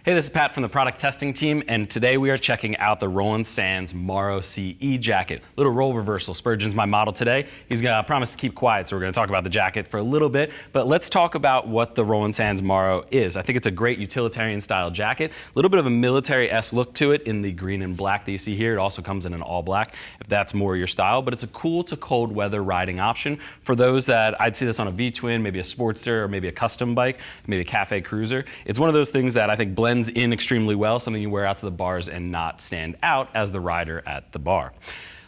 Hey, this is Pat from the product testing team, and today we are checking out the Roland Sands Morro CE jacket. Little role reversal. Spurgeon's my model today. He's gonna promise to keep quiet, so we're gonna talk about the jacket for a little bit, but let's talk about what the Roland Sands Morro is. I think it's a great utilitarian style jacket. A little bit of a military-esque look to it in the green and black that you see here. It also comes in an all black if that's more your style, but it's a cool to cold weather riding option for those that I'd see this on a V-twin, maybe a Sportster, or maybe a custom bike, maybe a cafe cruiser. It's one of those things that I think blends in extremely well, something you wear out to the bars and not stand out as the rider at the bar.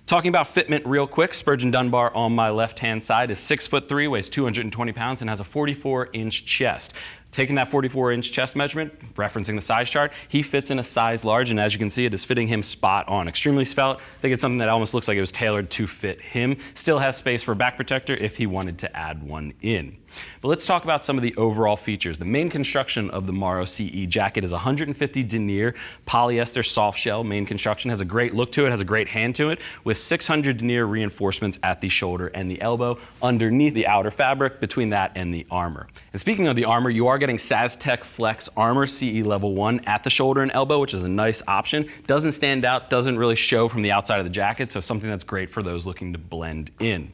Talking about fitment real quick, Spurgeon Dunbar on my left-hand side is 6'3", weighs 220 pounds, and has a 44-inch chest. Taking that 44-inch chest measurement, referencing the size chart, he fits in a size large, and as you can see, it is fitting him spot on. Extremely svelte. I think it's something that almost looks like it was tailored to fit him. Still has space for a back protector if he wanted to add one in. But let's talk about some of the overall features. The main construction of the Morro CE jacket is 150 denier polyester soft shell main construction. Has a great look to it, has a great hand to it, with 600 denier reinforcements at the shoulder and the elbow, underneath the outer fabric, between that and the armor. And speaking of the armor, you are getting SAS-TEC Flex Armor CE Level 1 at the shoulder and elbow, which is a nice option. Doesn't stand out, doesn't really show from the outside of the jacket, so something that's great for those looking to blend in.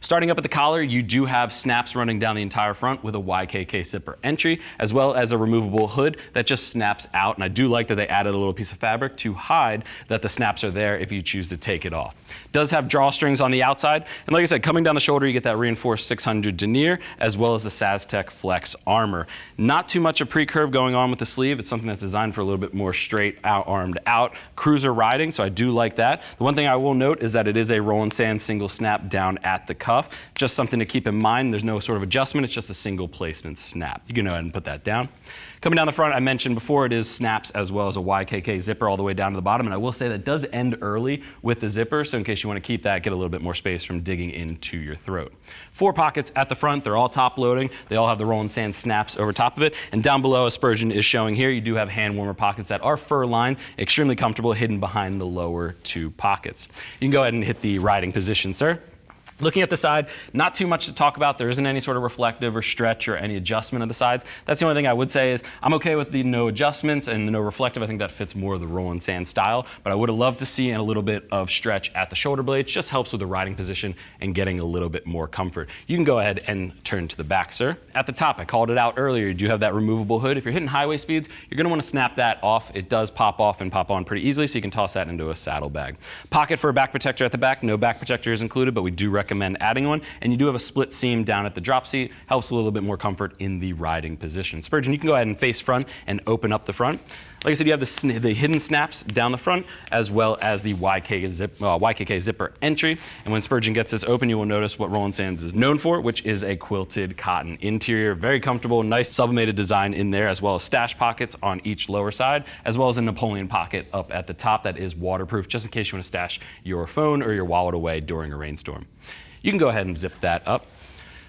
Starting up at the collar, you do have snaps running down the entire front with a YKK zipper entry, as well as a removable hood that just snaps out. And I do like that they added a little piece of fabric to hide that the snaps are there if you choose to take it off. Does have drawstrings on the outside. And like I said, coming down the shoulder, you get that reinforced 600 denier, as well as the SAS-TEC Flex Armor. Not too much of pre-curve going on with the sleeve. It's something that's designed for a little bit more straight out, armed out cruiser riding, so I do like that. The one thing I will note is that it is a Roland Sands single snap down at the cuff. Just something to keep in mind. There's no sort of adjustment. It's just a single placement snap. You can go ahead and put that down. Coming down the front, I mentioned before, it is snaps as well as a YKK zipper all the way down to the bottom. And I will say that does end early with the zipper. So in case you want to keep that, get a little bit more space from digging into your throat. 4 pockets at the front. They're all top loading. They all have the Roland Sands snaps over top of it. And down below, as Spurgeon is showing here, you do have hand warmer pockets that are fur lined, extremely comfortable, hidden behind the lower 2 pockets. You can go ahead and hit the riding position, sir. Looking at the side, not too much to talk about. There isn't any sort of reflective or stretch or any adjustment of the sides. That's the only thing I would say is I'm okay with the no adjustments and the no reflective. I think that fits more of the Roland Sands style, but I would have loved to see a little bit of stretch at the shoulder blades. Just helps with the riding position and getting a little bit more comfort. You can go ahead and turn to the back, sir. At the top, I called it out earlier, you do have that removable hood. If you're hitting highway speeds, you're going to want to snap that off. It does pop off and pop on pretty easily, so you can toss that into a saddlebag. Pocket for a back protector at the back. No back protector is included, but we do recommend adding one. And you do have a split seam down at the drop seat. Helps a little bit more comfort in the riding position. Spurgeon, you can go ahead and face front and open up the front. Like I said, you have the hidden snaps down the front, as well as the YKK zipper entry. And when Spurgeon gets this open, you will notice what Roland Sands is known for, which is a quilted cotton interior. Very comfortable, nice sublimated design in there, as well as stash pockets on each lower side, as well as a Napoleon pocket up at the top that is waterproof, just in case you want to stash your phone or your wallet away during a rainstorm. You can go ahead and zip that up.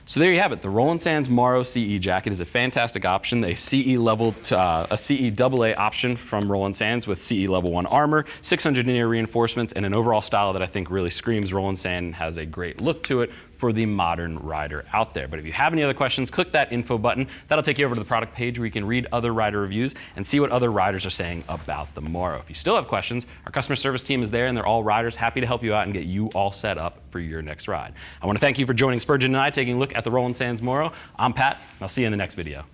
So there you have it. The Roland Sands Morro CE jacket is a fantastic option. A CE AA option from Roland Sands with CE Level 1 armor, 600 denier reinforcements, and an overall style that I think really screams Roland Sands, has a great look to it for the modern rider out there. But if you have any other questions, click that info button. That'll take you over to the product page where you can read other rider reviews and see what other riders are saying about the Morro. If you still have questions, our customer service team is there, and they're all riders, happy to help you out and get you all set up for your next ride. I want to thank you for joining Spurgeon and I taking a look at the Roland Sands Morro. I'm Pat, and I'll see you in the next video.